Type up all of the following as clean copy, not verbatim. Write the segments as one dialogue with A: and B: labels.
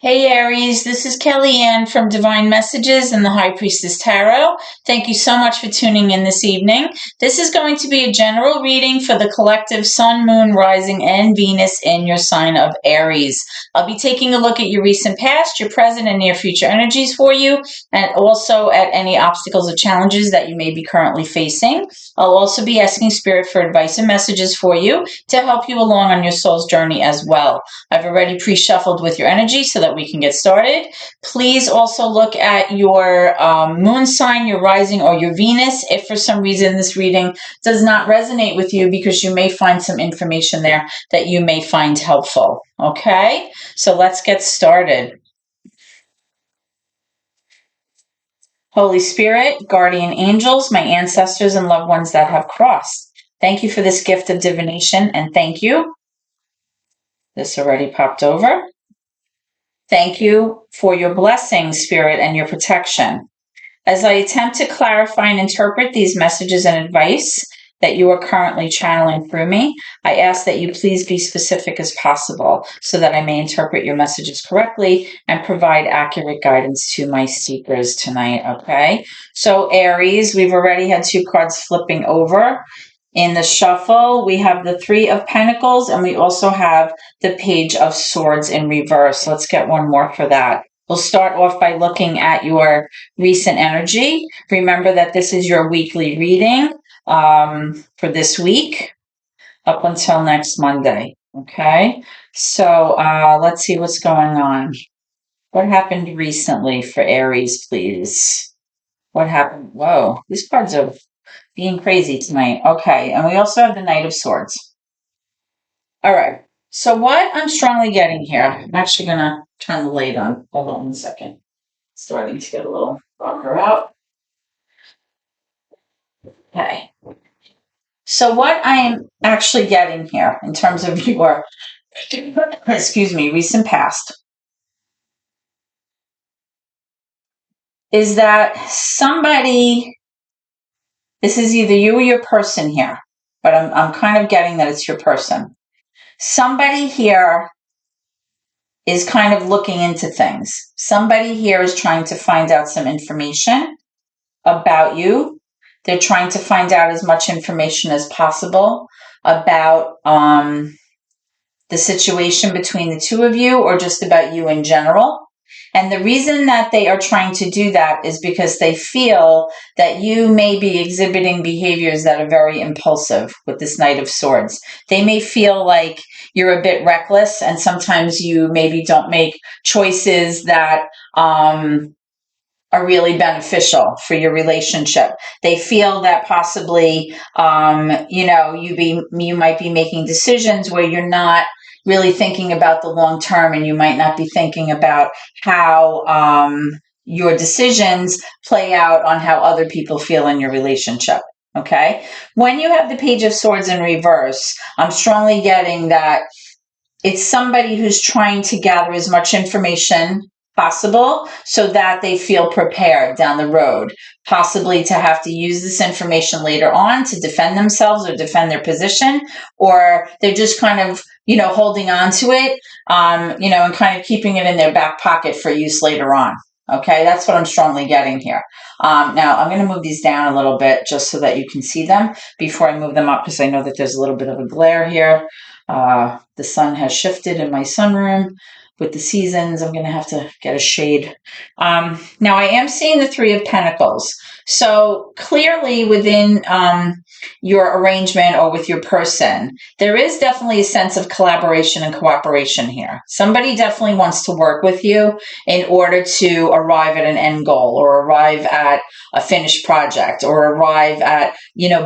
A: Hey Aries, this is Kellyanne from Divine Messages and the High Priestess Tarot. Thank you so much for tuning in this evening. This is going to be a general reading for the collective Sun, Moon, Rising, and Venus in your sign of Aries. I'll be taking a look at your recent past, your present, and near future energies for you, and also at any obstacles or challenges that you may be currently facing. I'll also be asking Spirit for advice and messages for you to help you along on your soul's journey as well. I've already pre-shuffled with your energy so that we can get started. Please also look at your moon sign, your rising, or your Venus if for some reason this reading does not resonate with you, because you may find some information there that you may find helpful. Okay, so let's get started. Holy Spirit, guardian angels, my ancestors and loved ones that have crossed, thank you for this gift of divination, and thank you. This already popped over. Thank you for your blessing, Spirit, and your protection. As I attempt to clarify and interpret these messages and advice that you are currently channeling through me, I ask that you please be specific as possible so that I may interpret your messages correctly and provide accurate guidance to my seekers tonight, okay? So Aries, we've already had two cards flipping over. In the shuffle, we have the Three of Pentacles, and we also have the Page of Swords in reverse. Let's get one more for that. We'll start off by looking at your recent energy. Remember that this is your weekly reading for this week up until next Monday. Okay, so let's see what's going on. What happened recently for Aries, please? What happened? Whoa, these cards are being crazy tonight. Okay, and we also have the Knight of Swords. All right, so what I'm strongly getting here, I'm actually going to turn the light on. Hold on a second. It's starting to get a little darker out. Okay. So what I'm actually getting here in terms of your, excuse me, recent past is that somebody, this is either you or your person here, but I'm kind of getting that it's your person. Somebody here is kind of looking into things. Somebody here is trying to find out some information about you. They're trying to find out as much information as possible about the situation between the two of you, or just about you in general. And the reason that they are trying to do that is because they feel that you may be exhibiting behaviors that are very impulsive with this Knight of Swords. They may feel like you're a bit reckless, and sometimes you maybe don't make choices that are really beneficial for your relationship. They feel that possibly, you might be making decisions where you're not really thinking about the long term, and you might not be thinking about how your decisions play out on how other people feel in your relationship. Okay. When you have the Page of Swords in reverse, I'm strongly getting that it's somebody who's trying to gather as much information possible so that they feel prepared down the road, possibly to have to use this information later on to defend themselves or defend their position, or they're just kind of, holding on to it, and kind of keeping it in their back pocket for use later on. Okay, that's what I'm strongly getting here. Now, I'm going to move these down a little bit just so that you can see them before I move them up, because I know that there's a little bit of a glare here. The sun has shifted in my sunroom with the seasons. I'm going to have to get a shade. Now, I am seeing the Three of Pentacles. So clearly within your arrangement or with your person, there is definitely a sense of collaboration and cooperation here. Somebody definitely wants to work with you in order to arrive at an end goal, or arrive at a finished project, or arrive at,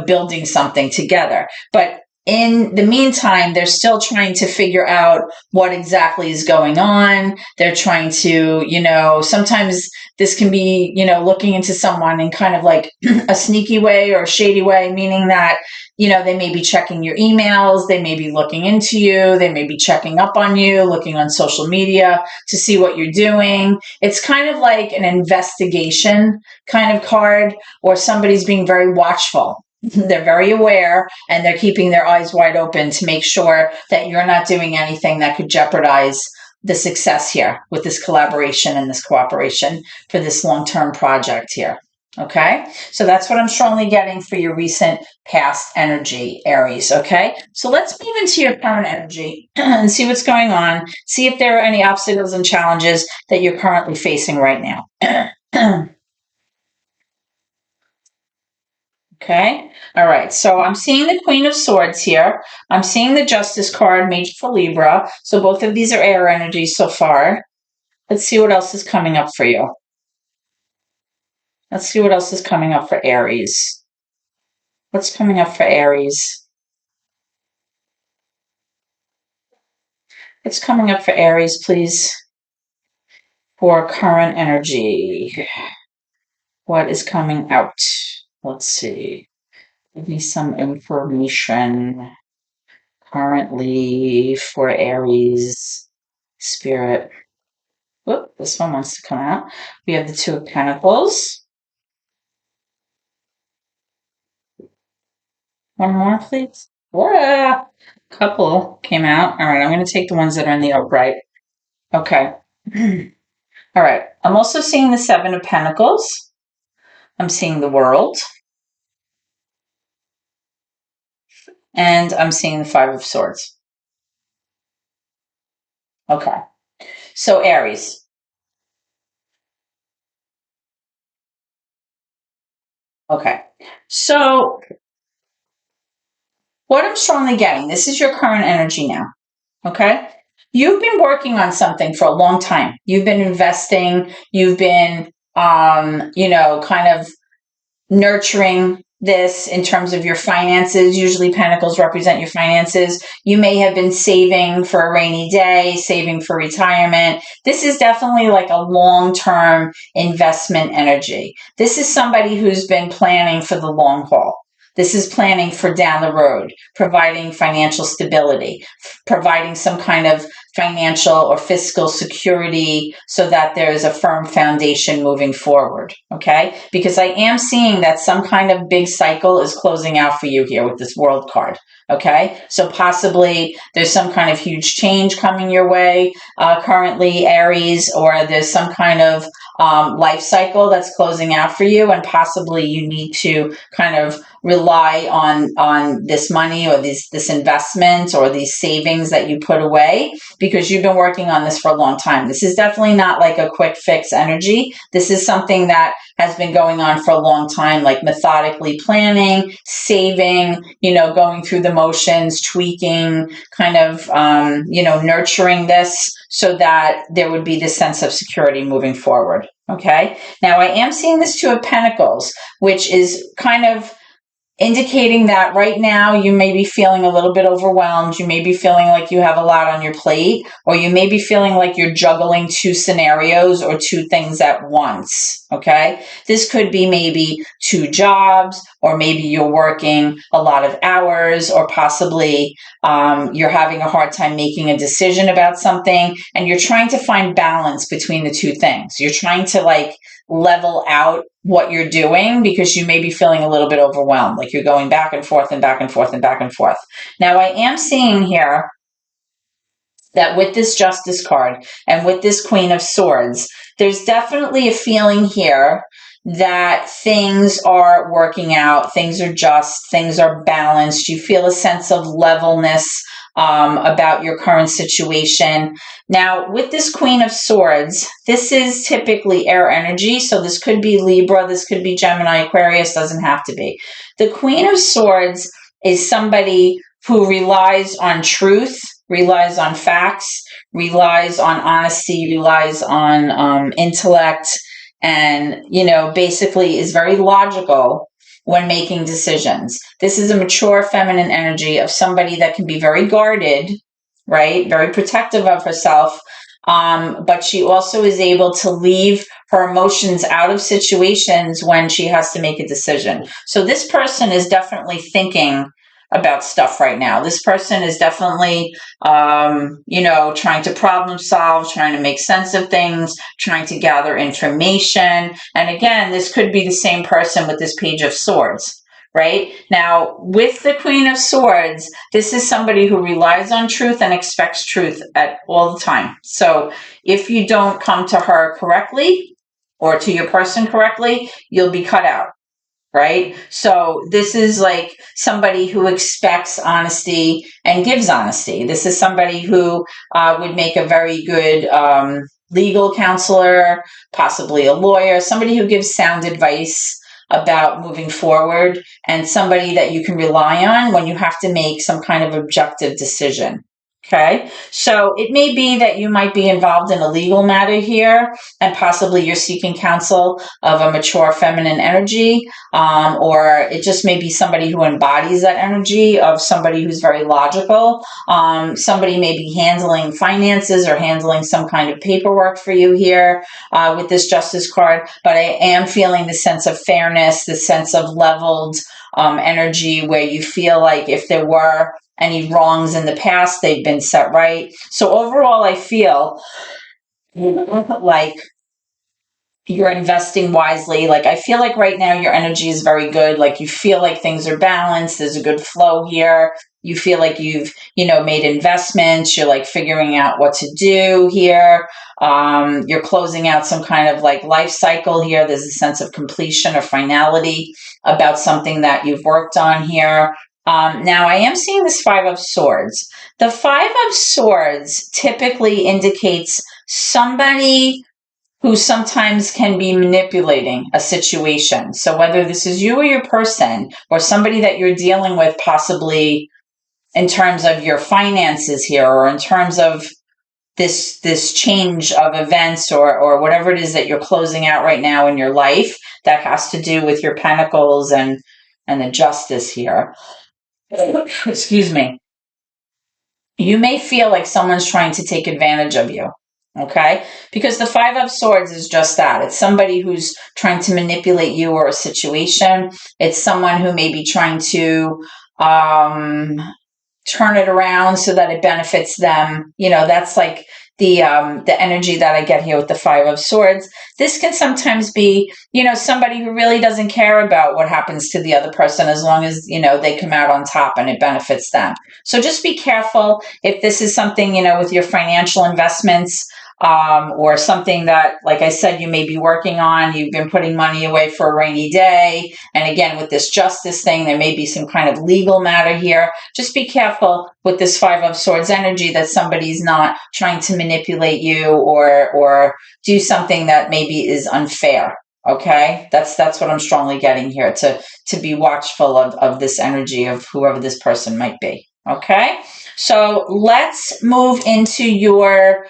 A: building something together. But in the meantime, they're still trying to figure out what exactly is going on. They're trying to, sometimes this can be, looking into someone in kind of like a sneaky way or a shady way, meaning that, they may be checking your emails, they may be looking into you, they may be checking up on you, looking on social media to see what you're doing. It's kind of like an investigation kind of card, or somebody's being very watchful. They're very aware, and they're keeping their eyes wide open to make sure that you're not doing anything that could jeopardize the success here with this collaboration and this cooperation for this long-term project here. Okay, so that's what I'm strongly getting for your recent past energy, Aries. Okay, so let's move into your current energy and see what's going on. See if there are any obstacles and challenges that you're currently facing right now. Okay, all right, so I'm seeing the Queen of Swords here. I'm seeing the Justice card, Major for Libra. So both of these are air energies so far. Let's see what else is coming up for you. Let's see what else is coming up for Aries. What's coming up for Aries? What's coming up for Aries, please? For current energy. What is coming out? Let's see. Give me some information currently for Aries. Spirit. Whoop, this one wants to come out. We have the Two of Pentacles. One more, please. Yeah, couple came out. All right, I'm going to take the ones that are in the upright. Okay. All right. I'm also seeing the Seven of Pentacles. I'm seeing the World. And I'm seeing the Five of Swords. Okay. So Aries. Okay. So what I'm strongly getting, this is your current energy now. Okay. You've been working on something for a long time. You've been investing. You've been, kind of nurturing this in terms of your finances. Usually pentacles represent your finances. You may have been saving for a rainy day, saving for retirement. This is definitely like a long-term investment energy. This is somebody who's been planning for the long haul. This is planning for down the road, providing financial stability, providing some kind of financial or fiscal security so that there is a firm foundation moving forward, okay? Because I am seeing that some kind of big cycle is closing out for you here with this World card, okay? So possibly there's some kind of huge change coming your way currently, Aries, or there's some kind of life cycle that's closing out for you, and possibly you need to kind of rely on this money or this investment or these savings that you put away because you've been working on this for a long time. This is definitely not like a quick fix energy. This is something that has been going on for a long time, like methodically planning, saving, going through the motions, tweaking, kind of, nurturing this so that there would be this sense of security moving forward. Okay. Now I am seeing this Two of Pentacles, which is kind of indicating that right now you may be feeling a little bit overwhelmed. You may be feeling like you have a lot on your plate, or you may be feeling like you're juggling two scenarios or two things at once. Okay. This could be maybe two jobs, or maybe you're working a lot of hours, or possibly you're having a hard time making a decision about something, and you're trying to find balance between the two things. You're trying to level out what you're doing because you may be feeling a little bit overwhelmed, like you're going back and forth and back and forth and back and forth. Now, I am seeing here that with this Justice card and with this Queen of Swords, there's definitely a feeling here that things are working out, things are just, things are balanced. You feel a sense of levelness about your current situation. Now, with this Queen of Swords, this is typically air energy, so this could be Libra, this could be Gemini, Aquarius, doesn't have to be. The Queen of Swords is somebody who relies on truth, relies on facts, relies on honesty, relies on intellect, and, basically is very logical when making decisions. This is a mature feminine energy of somebody that can be very guarded, right? Very protective of herself. But she also is able to leave her emotions out of situations when she has to make a decision. So this person is definitely thinking about stuff right now. This person is definitely, trying to problem solve, trying to make sense of things, trying to gather information. And again, this could be the same person with this Page of Swords, right? Now, with the Queen of Swords, this is somebody who relies on truth and expects truth at all the time. So if you don't come to her correctly or to your person correctly, you'll be cut out. Right? So this is like somebody who expects honesty and gives honesty. This is somebody who would make a very good legal counselor, possibly a lawyer, somebody who gives sound advice about moving forward, and somebody that you can rely on when you have to make some kind of objective decision. Okay, so it may be that you might be involved in a legal matter here, and possibly you're seeking counsel of a mature feminine energy, or it just may be somebody who embodies that energy of somebody who's very logical. Somebody may be handling finances or handling some kind of paperwork for you here with this Justice card, but I am feeling the sense of fairness, the sense of leveled energy where you feel like if there were any wrongs in the past, they've been set right. So overall, I feel like you're investing wisely. Like I feel like right now your energy is very good. Like you feel like things are balanced. There's a good flow here. You feel like you've, made investments. You're like figuring out what to do here. You're closing out some kind of like life cycle here. There's a sense of completion or finality about something that you've worked on here. Now I am seeing this Five of Swords. The Five of Swords typically indicates somebody who sometimes can be manipulating a situation. So whether this is you or your person or somebody that you're dealing with, possibly in terms of your finances here, or in terms of this change of events, or whatever it is that you're closing out right now in your life that has to do with your pentacles and the justice here. Excuse me. You may feel like someone's trying to take advantage of you. Okay? Because the Five of Swords is just that. It's somebody who's trying to manipulate you or a situation. It's someone who may be trying to turn it around so that it benefits them. That's like the energy that I get here with the Five of Swords. This can sometimes be, somebody who really doesn't care about what happens to the other person as long as, they come out on top and it benefits them. So just be careful if this is something, with your financial investments, or something that, like I said, you may be working on. You've been putting money away for a rainy day. And again, with this justice thing, there may be some kind of legal matter here. Just be careful with this Five of Swords energy that somebody's not trying to manipulate you or do something that maybe is unfair. Okay, that's what I'm strongly getting here, to be watchful of this energy of whoever this person might be. Okay, so let's move into your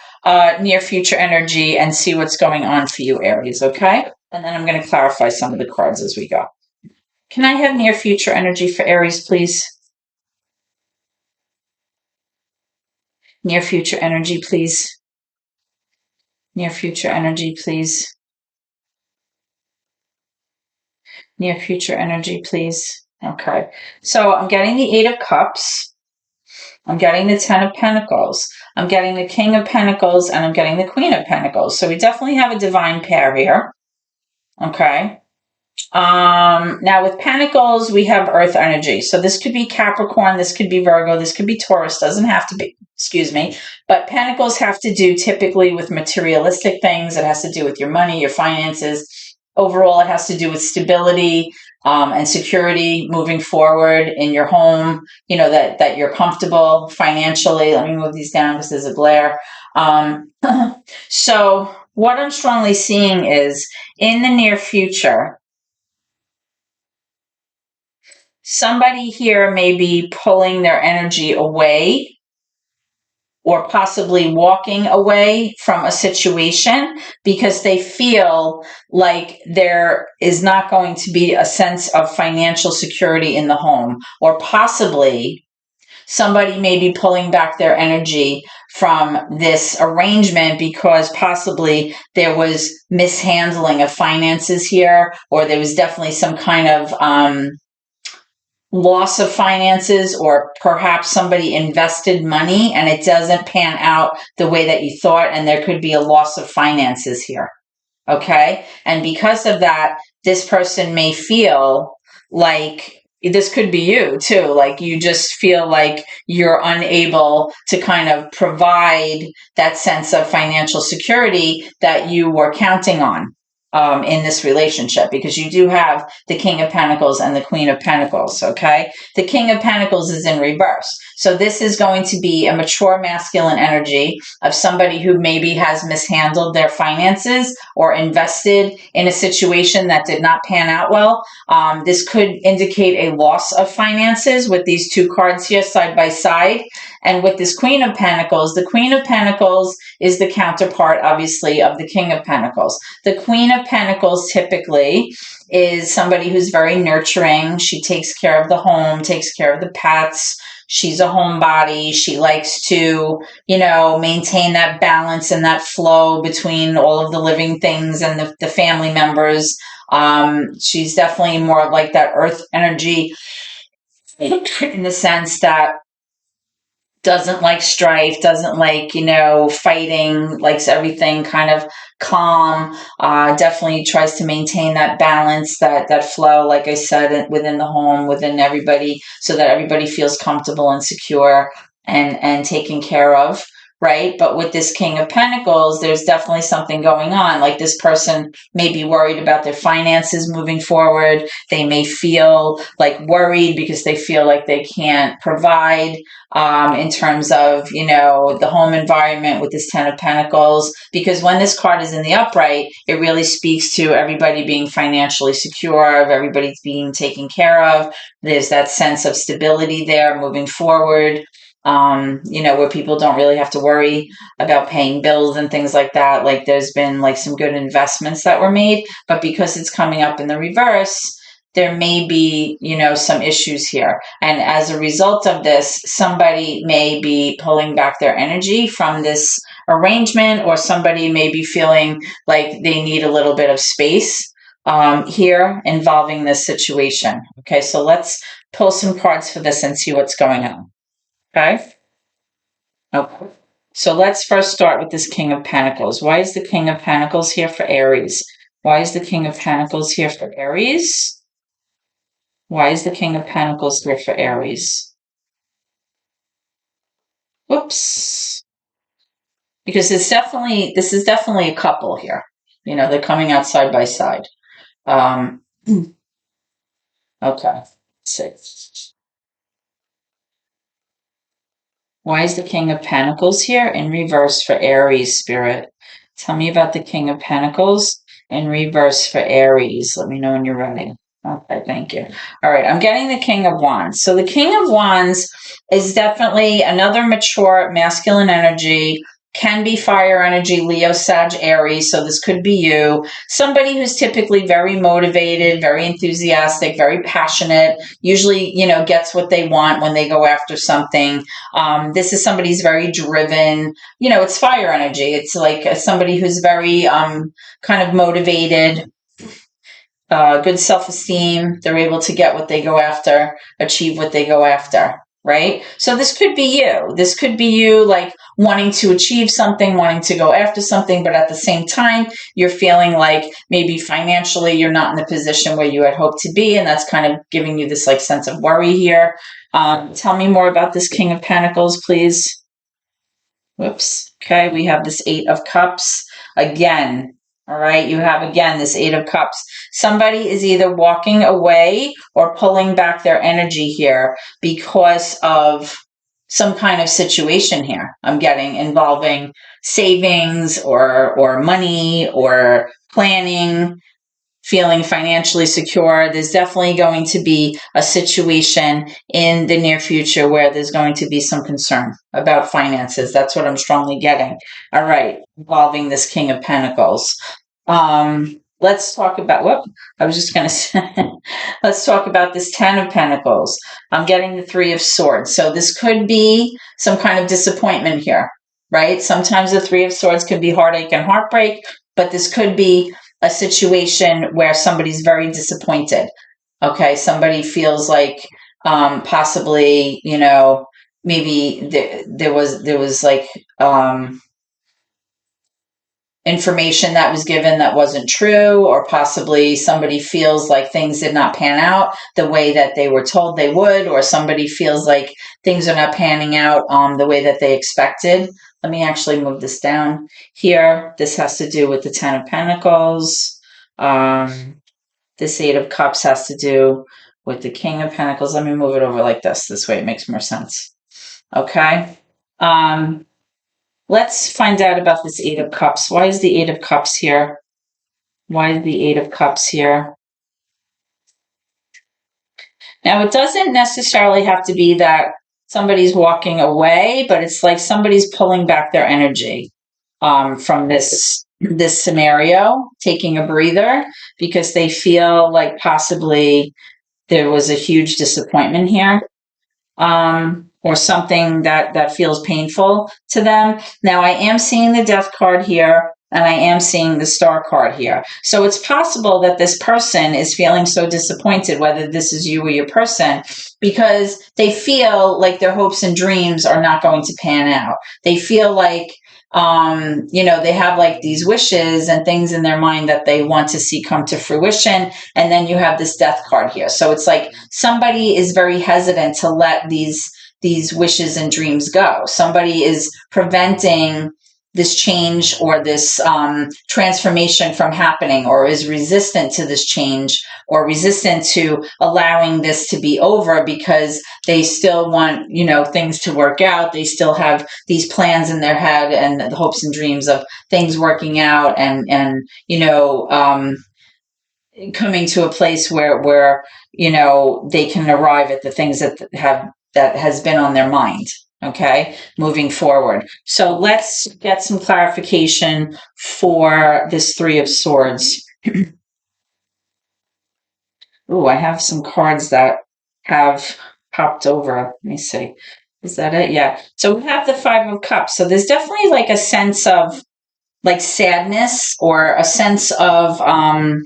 A: near future energy and see what's going on for you, Aries. Okay, and then I'm going to clarify some of the cards as we go. Can I have near future energy for Aries, please? Near future energy, please. Near future energy, please. Near future energy, please. Okay, so I'm getting the Eight of Cups. I'm getting the Ten of Pentacles. I'm getting the King of Pentacles, and I'm getting the Queen of Pentacles. So we definitely have a divine pair here. Okay. Now with Pentacles, we have Earth energy. So this could be Capricorn, this could be Virgo, this could be Taurus, doesn't have to be, excuse me. But Pentacles have to do typically with materialistic things. It has to do with your money, your finances. Overall, it has to do with stability and security moving forward in your home, that you're comfortable financially. Let me move these down because there's a glare. So what I'm strongly seeing is in the near future, somebody here may be pulling their energy away or possibly walking away from a situation because they feel like there is not going to be a sense of financial security in the home, or possibly somebody may be pulling back their energy from this arrangement because possibly there was mishandling of finances here, or there was definitely some kind of loss of finances, or perhaps somebody invested money and it doesn't pan out the way that you thought, and there could be a loss of finances here. Okay. And because of that, this person may feel like this could be you too. Like you just feel like you're unable to kind of provide that sense of financial security that you were counting on in this relationship, because you do have the King of Pentacles and the Queen of Pentacles. Okay. The King of Pentacles is in reverse. So this is going to be a mature masculine energy of somebody who maybe has mishandled their finances or invested in a situation that did not pan out well. This could indicate a loss of finances with these two cards here side by side. And with this Queen of Pentacles, the Queen of Pentacles is the counterpart, obviously, of the King of Pentacles. The Queen of Pentacles typically is somebody who's very nurturing. She takes care of the home, takes care of the pets. She's a homebody. She likes to, maintain that balance and that flow between all of the living things and the family members. She's definitely more like that earth energy in the sense that doesn't like strife, doesn't like, fighting, likes everything kind of calm, definitely tries to maintain that balance, that flow, like I said, within the home, within everybody, so that everybody feels comfortable and secure and taken care of. Right. But with this King of Pentacles, there's definitely something going on. Like this person may be worried about their finances moving forward. They may feel like worried because they feel like they can't provide in terms of, the home environment with this Ten of Pentacles. Because when this card is in the upright, it really speaks to everybody being financially secure, everybody being taken care of. There's that sense of stability there moving forward. Where people don't really have to worry about paying bills and things like that. Like there's been like some good investments that were made, but because it's coming up in the reverse, there may be, some issues here. And as a result of this, somebody may be pulling back their energy from this arrangement, or somebody may be feeling like they need a little bit of space here involving this situation. Okay, so let's pull some cards for this and see what's going on. Okay. Okay. So let's first start with this King of Pentacles. Why is the King of Pentacles here for Aries? Why is the King of Pentacles here for Aries? Why is the King of Pentacles here for Aries? Whoops. Because this is definitely a couple here. They're coming out side by side. Okay. 6. Why is the King of Pentacles here in reverse for Aries, Spirit? Tell me about the King of Pentacles in reverse for Aries. Let me know when you're ready. Okay, thank you. All right, I'm getting the King of Wands. So the King of Wands is definitely another mature masculine energy, can be fire energy, Leo, Sag, Aries. So this could be you. Somebody who's typically very motivated, very enthusiastic, very passionate, usually, gets what they want when they go after something. This is somebody who's very driven. It's fire energy. It's like somebody who's very kind of motivated, good self-esteem. They're able to get what they go after, achieve what they go after, right? So this could be you. This could be you, like wanting to achieve something, wanting to go after something, but at the same time, you're feeling like maybe financially you're not in the position where you had hoped to be, and that's kind of giving you this like sense of worry here. Tell me more about this King of Pentacles, please. Whoops. Okay, we have this 8 of Cups again. All right, you have again this 8 of Cups. Somebody is either walking away or pulling back their energy here because of some kind of situation here. I'm getting involving savings or money or planning, feeling financially secure. There's definitely going to be a situation in the near future where there's going to be some concern about finances. That's what I'm strongly getting. All right, involving this King of Pentacles. Let's talk about, I was just going to say, let's talk about this 10 of Pentacles. I'm getting the 3 of Swords. So this could be some kind of disappointment here, right? Sometimes the 3 of Swords could be heartache and heartbreak, but this could be a situation where somebody's very disappointed. Okay, somebody feels like possibly, maybe there was like information that was given that wasn't true, or possibly somebody feels like things did not pan out the way that they were told they would, or somebody feels like things are not panning out the way that they expected. Let me actually move this down here. This has to do with the Ten of Pentacles. This Eight of Cups has to do with the King of Pentacles. Let me move it over like this. This way it makes more sense. Okay. Let's find out about this Eight of Cups. Why is the Eight of Cups here? Why is the Eight of Cups here? Now, it doesn't necessarily have to be that somebody's walking away, but it's like somebody's pulling back their energy from this scenario, taking a breather, because they feel like possibly there was a huge disappointment here. Or something that feels painful to them. Now, I am seeing the Death card here, and I am seeing the Star card here. So it's possible that this person is feeling so disappointed, whether this is you or your person, because they feel like their hopes and dreams are not going to pan out. They feel like they have like these wishes and things in their mind that they want to see come to fruition. And then you have this Death card here. So it's like somebody is very hesitant to let these wishes and dreams go. Somebody is preventing this change or this transformation from happening, or is resistant to this change, or resistant to allowing this to be over, because they still want, things to work out. They still have these plans in their head and the hopes and dreams of things working out and coming to a place where they can arrive at the things that has been on their mind. Okay, moving forward. So let's get some clarification for this Three of Swords. Ooh, I have some cards that have popped over. Let me see. Is that it? Yeah. So we have the Five of Cups. So there's definitely like a sense of like sadness, or a sense of I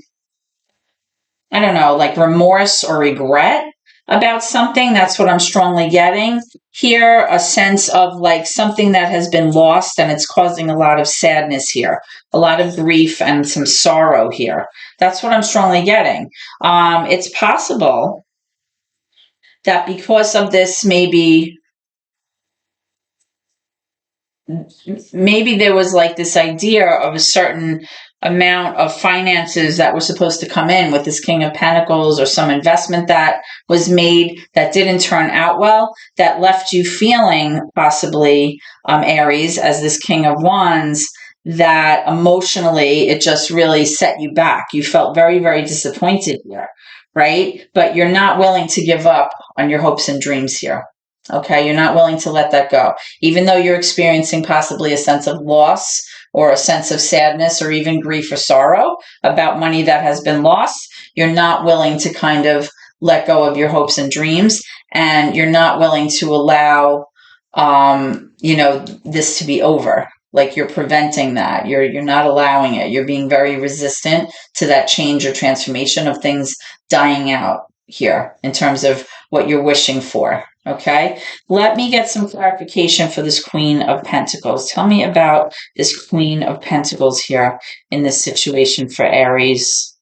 A: don't know, like remorse or regret about something. That's what I'm strongly getting here. A sense of like something that has been lost, and it's causing a lot of sadness here, a lot of grief and some sorrow here. That's what I'm strongly getting. It's possible that because of this, maybe there was like this idea of a certain amount of finances that were supposed to come in with this King of Pentacles, or some investment that was made that didn't turn out well, that left you feeling possibly, Aries, as this King of Wands, that emotionally it just really set you back. You felt very, very disappointed here, right? But you're not willing to give up on your hopes and dreams here. Okay, you're not willing to let that go. Even though you're experiencing possibly a sense of loss, or a sense of sadness, or even grief or sorrow about money that has been lost, you're not willing to kind of let go of your hopes and dreams, and you're not willing to allow, this to be over. Like you're preventing that. You're not allowing it. You're being very resistant to that change or transformation of things dying out here in terms of what you're wishing for. Okay, let me get some clarification for this Queen of Pentacles. Tell me about this Queen of Pentacles here in this situation for Aries.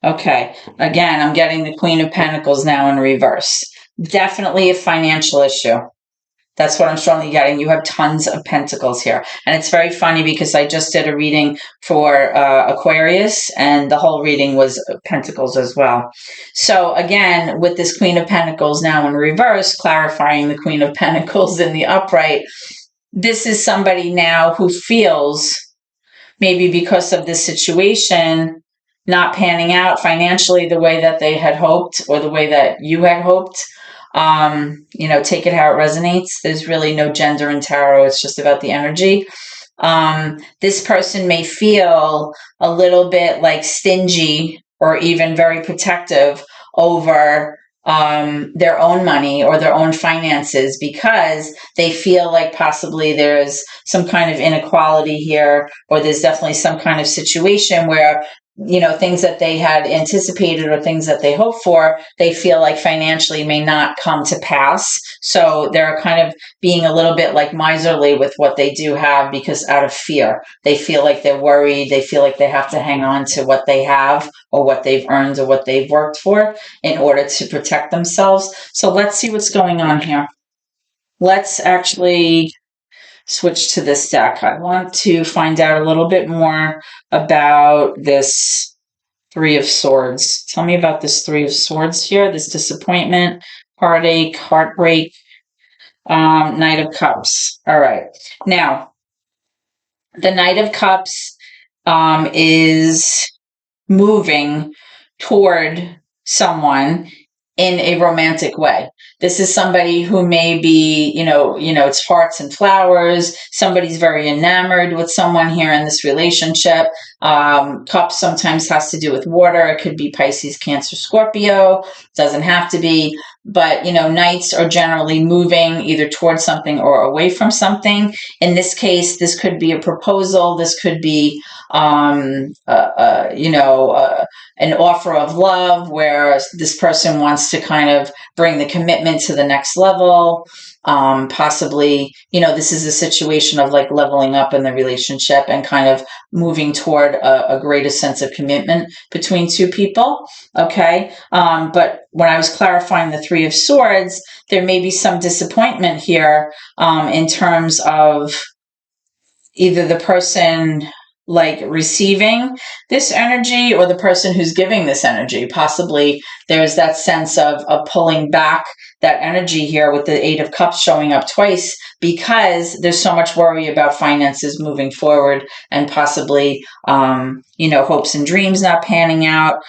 A: Okay, again, I'm getting the Queen of Pentacles now in reverse. Definitely a financial issue. That's what I'm strongly getting. You have tons of pentacles here. And it's very funny because I just did a reading for Aquarius, and the whole reading was pentacles as well. So again, with this Queen of Pentacles now in reverse, clarifying the Queen of Pentacles in the upright, this is somebody now who feels, maybe because of this situation not panning out financially the way that they had hoped, or the way that you had hoped, take it how it resonates. There's really no gender in tarot. It's just about the energy. This person may feel a little bit like stingy, or even very protective over their own money or their own finances, because they feel like possibly there's some kind of inequality here, or there's definitely some kind of situation where things that they had anticipated or things that they hoped for, they feel like financially may not come to pass. So they're kind of being a little bit like miserly with what they do have, because out of fear, they feel like they're worried. They feel like they have to hang on to what they have or what they've earned or what they've worked for in order to protect themselves. So let's see what's going on here. Let's actually switch to this deck. I want to find out a little bit more about this Three of Swords. Tell me about this Three of Swords here, this disappointment, heartache, heartbreak, Knight of Cups. All right. Now, the Knight of Cups is moving toward someone in a romantic way. This is somebody who may be, it's hearts and flowers. Somebody's very enamored with someone here in this relationship. Cups sometimes has to do with water. It could be Pisces, Cancer, Scorpio. It doesn't have to be. But, knights are generally moving either towards something or away from something. In this case, this could be a proposal. This could be, an offer of love where this person wants to kind of bring the commitment to the next level. Possibly, this is a situation of like leveling up in the relationship and kind of moving toward a greater sense of commitment between two people. Okay. But when I was clarifying the Three of Swords, there may be some disappointment here in terms of either the person like receiving this energy or the person who's giving this energy. Possibly there's that sense of pulling back that energy here with the Eight of Cups showing up twice, because there's so much worry about finances moving forward and possibly, hopes and dreams not panning out.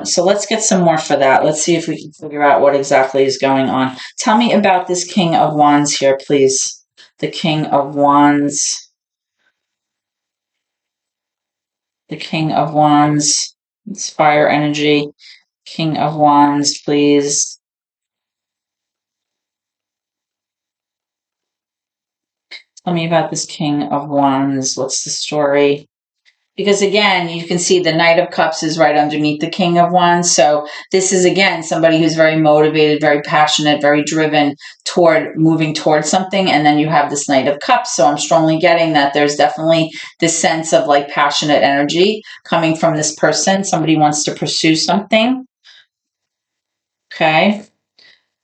A: So let's get some more for that. Let's see if we can figure out what exactly is going on. Tell me about this King of Wands here, please. The King of Wands. The King of Wands. It's fire energy. King of Wands, please. Tell me about this King of Wands. What's the story? Because again, you can see the Knight of Cups is right underneath the King of Wands. So this is, again, somebody who's very motivated, very passionate, very driven toward moving towards something. And then you have this Knight of Cups. So I'm strongly getting that there's definitely this sense of like passionate energy coming from this person. Somebody wants to pursue something. Okay.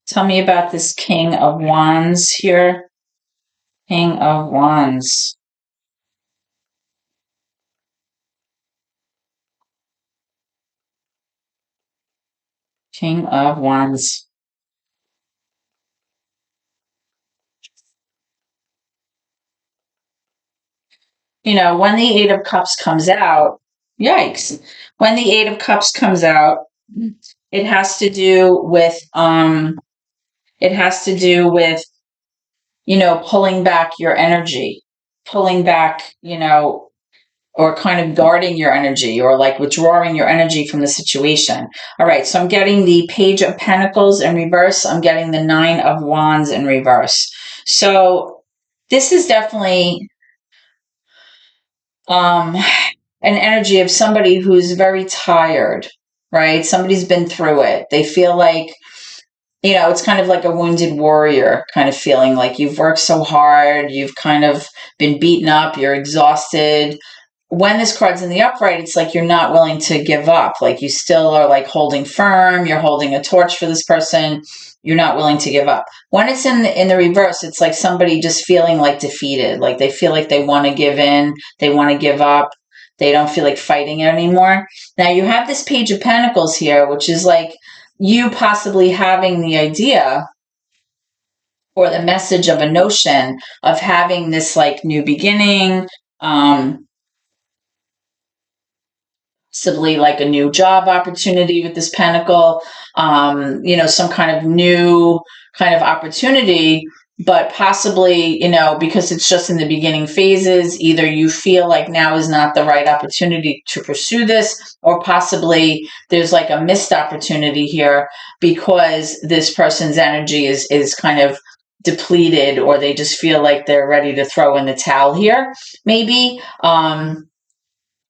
A: Tell me about this King of Wands here. King of Wands. King of Wands. When the Eight of Cups comes out, yikes. When the Eight of Cups comes out, it has to do with, pulling back your energy, pulling back, or kind of guarding your energy, or like withdrawing your energy from the situation. All right, so I'm getting the Page of Pentacles in reverse. I'm getting the Nine of Wands in reverse. So this is definitely an energy of somebody who's very tired, right? Somebody's been through it. They feel like, it's kind of like a wounded warrior kind of feeling, like you've worked so hard, you've kind of been beaten up, you're exhausted. When this card's in the upright, it's like you're not willing to give up. Like you still are like holding firm, you're holding a torch for this person, you're not willing to give up. When it's in the reverse, it's like somebody just feeling like defeated, like they feel like they want to give in, they want to give up, they don't feel like fighting anymore. Now you have this Page of Pentacles here, which is like you possibly having the idea or the message of a notion of having this like new beginning, possibly like a new job opportunity with this pentacle, some kind of new kind of opportunity, but possibly, because it's just in the beginning phases, either you feel like now is not the right opportunity to pursue this, or possibly there's like a missed opportunity here because this person's energy is kind of depleted, or they just feel like they're ready to throw in the towel here, maybe.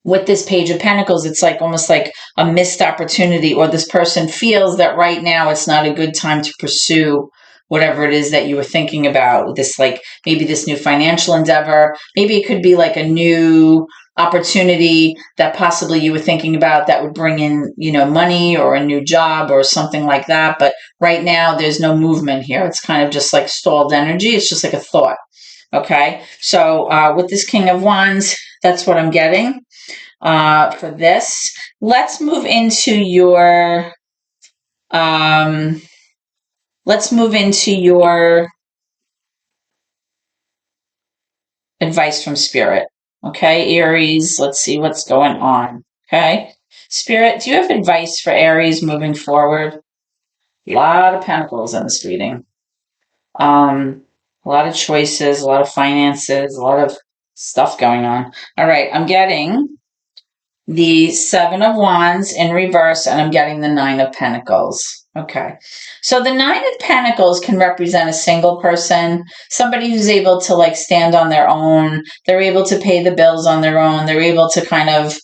A: with this Page of Pentacles, it's like almost like a missed opportunity, or this person feels that right now it's not a good time to pursue whatever it is that you were thinking about. This, like, maybe this new financial endeavor, maybe it could be like a new opportunity that possibly you were thinking about that would bring in, money, or a new job or something like that. But right now there's no movement here. It's kind of just like stalled energy. It's just like a thought. Okay. So with this King of Wands, that's what I'm getting for this. Let's move into your um, let's move into your advice from Spirit. Okay, Aries, let's see what's going on. Okay, Spirit, do you have advice for Aries moving forward? A lot of pentacles in this reading. A lot of choices, a lot of finances, a lot of stuff going on. All right, I'm getting the Seven of Wands in reverse, and I'm getting the Nine of Pentacles. Okay. So the Nine of Pentacles can represent a single person, somebody who's able to like stand on their own. They're able to pay the bills on their own. They're able to kind of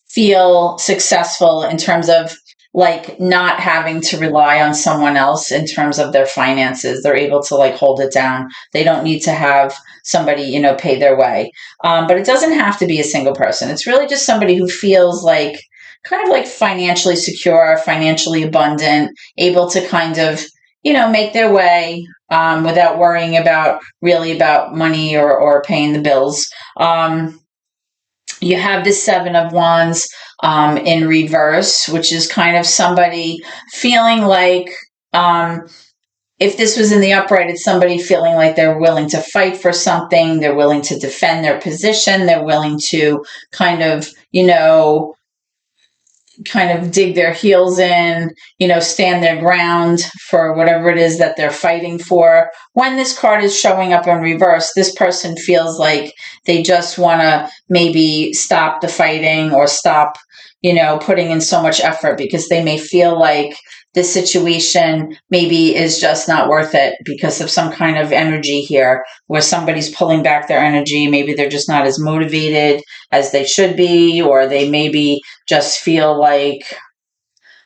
A: feel successful in terms of like not having to rely on someone else in terms of their finances. They're able to like hold it down. They don't need to have somebody, pay their way. But it doesn't have to be a single person. It's really just somebody who feels like kind of like financially secure, financially abundant, able to kind of, make their way without worrying about money or paying the bills. You have the Seven of Wands in reverse, which is kind of somebody feeling like, if this was in the upright, it's somebody feeling like they're willing to fight for something, they're willing to defend their position, they're willing to kind of, dig their heels in, stand their ground for whatever it is that they're fighting for. When this card is showing up in reverse, this person feels like they just want to maybe stop the fighting or stop, putting in so much effort, because they may feel like the situation maybe is just not worth it because of some kind of energy here where somebody's pulling back their energy. Maybe they're just not as motivated as they should be, or they maybe just feel like,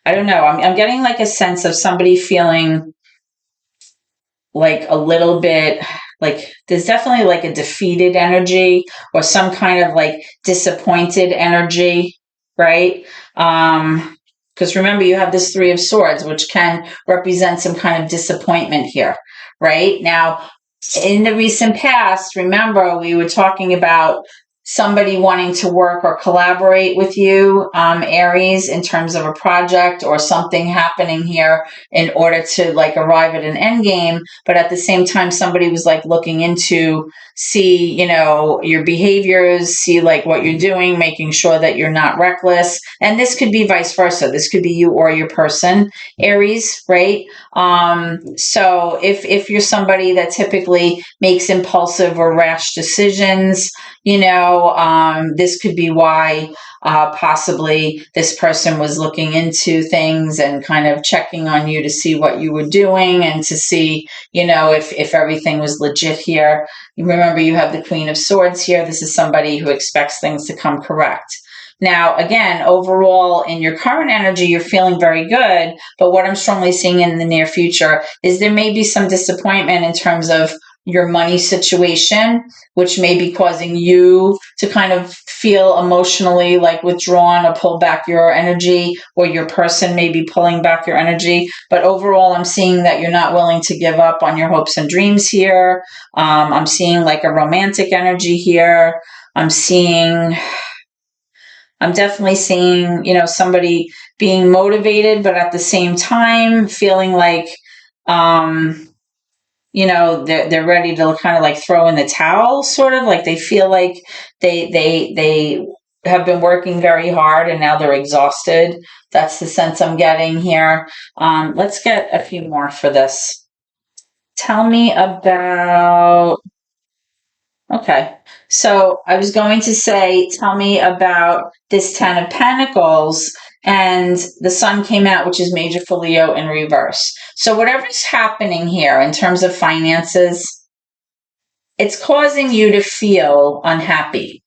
A: I don't know. I'm getting like a sense of somebody feeling like a little bit like there's definitely like a defeated energy or some kind of like disappointed energy, right? Because remember, you have this Three of Swords, which can represent some kind of disappointment here, right? Now, in the recent past, remember, we were talking about somebody wanting to work or collaborate with you, Aries, in terms of a project or something happening here in order to like arrive at an end game. But at the same time, somebody was like looking into see, your behaviors, see like what you're doing, making sure that you're not reckless. And this could be vice versa. This could be you or your person, Aries, right? So if you're somebody that typically makes impulsive or rash decisions, this could be why possibly this person was looking into things and kind of checking on you to see what you were doing and to see, if everything was legit here. Remember, you have the Queen of Swords here. This is somebody who expects things to come correct. Now, again, overall, in your current energy, you're feeling very good. But what I'm strongly seeing in the near future is there may be some disappointment in terms of your money situation, which may be causing you to kind of feel emotionally like withdrawn or pull back your energy, or your person may be pulling back your energy. But overall, I'm seeing that you're not willing to give up on your hopes and dreams here. I'm seeing like a romantic energy here. I'm definitely seeing, somebody being motivated, but at the same time feeling like, they're ready to kind of like throw in the towel, sort of like they feel like they have been working very hard and now they're exhausted. That's the sense I'm getting here. Let's get a few more for this. Tell me about. Okay. So I was going to say, tell me about this Ten of Pentacles, and the Sun came out, which is major for Leo in reverse. So whatever's happening here in terms of finances, it's causing you to feel unhappy.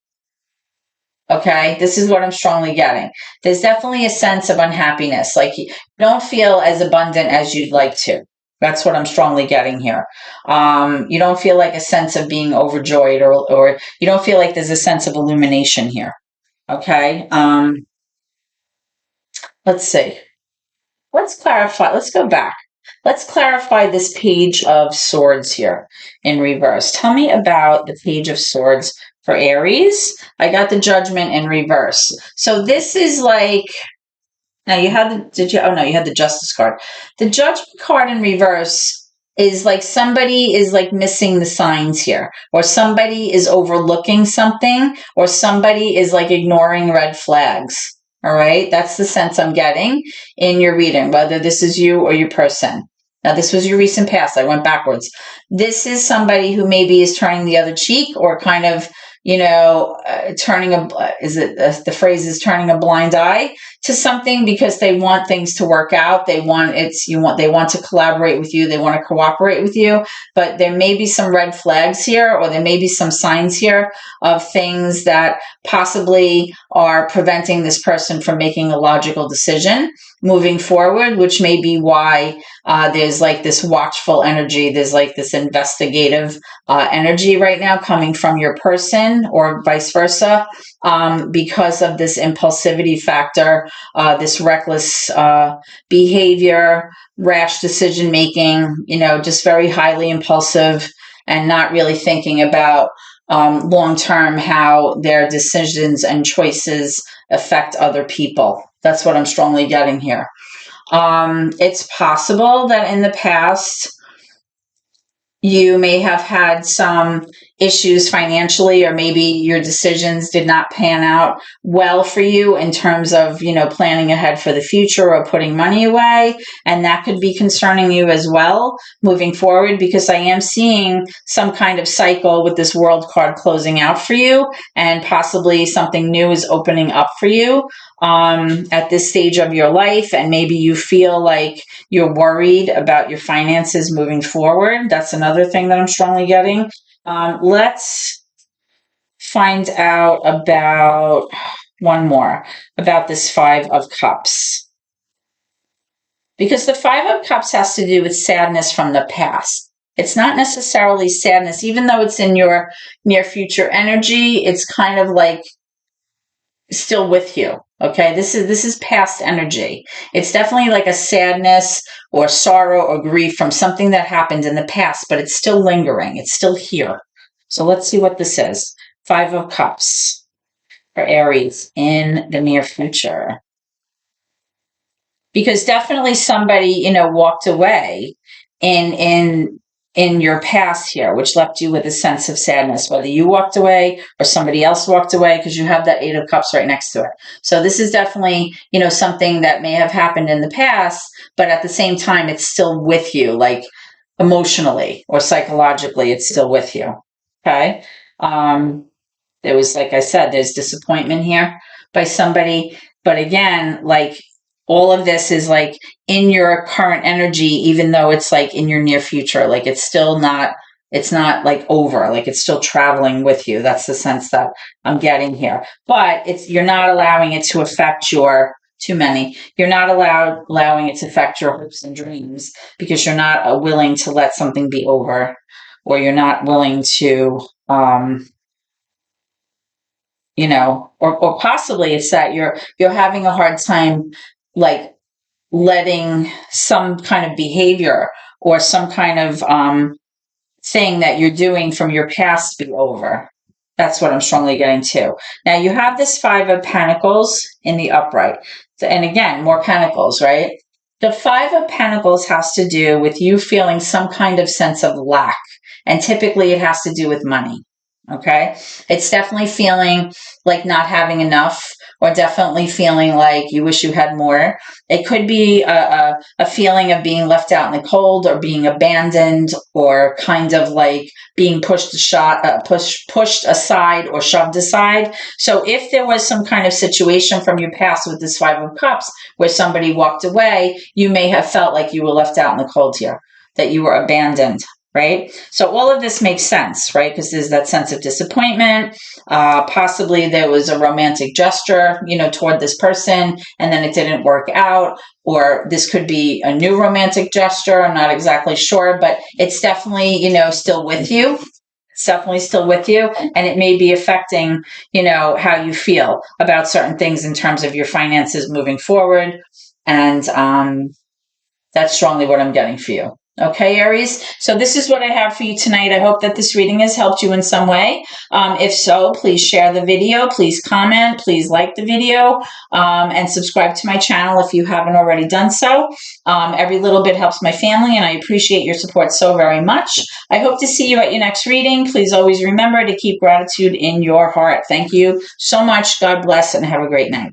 A: Okay, this is what I'm strongly getting. There's definitely a sense of unhappiness. Like you don't feel as abundant as you'd like to. That's what I'm strongly getting here. You don't feel like a sense of being overjoyed, or you don't feel like there's a sense of illumination here. Okay. Let's see. Let's clarify. Let's go back. Let's clarify this Page of Swords here in reverse. Tell me about the Page of Swords for Aries. I got the Judgment in reverse. So this is like, now you had the, did you, oh no, you had the Justice card. The Judgment card in reverse is like somebody is like missing the signs here, or somebody is overlooking something, or somebody is like ignoring red flags. All right, that's the sense I'm getting in your reading, whether this is you or your person. Now, this was your recent past. I went backwards. This is somebody who maybe is turning the other cheek, or kind of, turning a, is it the phrase is turning a blind eye to something because they want things to work out. They want they want to collaborate with you. They want to cooperate with you, but there may be some red flags here, or there may be some signs here of things that possibly are preventing this person from making a logical decision moving forward, which may be why there's like this watchful energy. There's like this investigative energy right now coming from your person, or vice versa, because of this impulsivity factor, this reckless behavior, rash decision making, just very highly impulsive and not really thinking about long term how their decisions and choices affect other people. That's what I'm strongly getting here. It's possible that in the past you may have had some issues financially, or maybe your decisions did not pan out well for you in terms of, planning ahead for the future or putting money away. And that could be concerning you as well moving forward, because I am seeing some kind of cycle with this World card closing out for you, and possibly something new is opening up for you at this stage of your life. And maybe you feel like you're worried about your finances moving forward. That's another thing that I'm strongly getting. Let's find out about one more, about this Five of Cups. Because the Five of Cups has to do with sadness from the past. It's not necessarily sadness, even though it's in your near future energy. It's kind of like still with you. Okay, this is past energy. It's definitely like a sadness or sorrow or grief from something that happened in the past, but it's still lingering. It's still here. So let's see what this is. Five of Cups for Aries in the near future. Because definitely somebody, walked away in your past here, which left you with a sense of sadness, whether you walked away or somebody else walked away, because you have that Eight of Cups right next to it. So this is definitely, something that may have happened in the past, but at the same time, it's still with you, like emotionally or psychologically, it's still with you. Okay. There was, like I said, there's disappointment here by somebody, but again, like all of this is like in your current energy, even though it's like in your near future, like it's not like over, like it's still traveling with you. That's the sense that I'm getting here. But you're not allowing it to affect you're not allowing it to affect your hopes and dreams, because you're not willing to let something be over, or you're not willing to, or possibly it's that you're having a hard time, like letting some kind of behavior or some kind of thing that you're doing from your past be over. That's what I'm strongly getting to. Now you have this Five of Pentacles in the upright. And again, more pentacles, right? The Five of Pentacles has to do with you feeling some kind of sense of lack. And typically it has to do with money. Okay. It's definitely feeling like not having enough, or definitely feeling like you wish you had more. It could be a feeling of being left out in the cold, or being abandoned, or kind of like being pushed aside or shoved aside. So if there was some kind of situation from your past with this Five of Cups where somebody walked away, you may have felt like you were left out in the cold here, that you were abandoned. right? So all of this makes sense, right? Because there's that sense of disappointment. Possibly there was a romantic gesture, toward this person, and then it didn't work out. Or this could be a new romantic gesture. I'm not exactly sure, but it's definitely, still with you. It's definitely still with you, and it may be affecting, how you feel about certain things in terms of your finances moving forward. And that's strongly what I'm getting for you. Okay, Aries. So this is what I have for you tonight. I hope that this reading has helped you in some way. If so, please share the video. Please comment. Please like the video, and subscribe to my channel if you haven't already done so. Every little bit helps my family, and I appreciate your support so very much. I hope to see you at your next reading. Please always remember to keep gratitude in your heart. Thank you so much. God bless, and have a great night.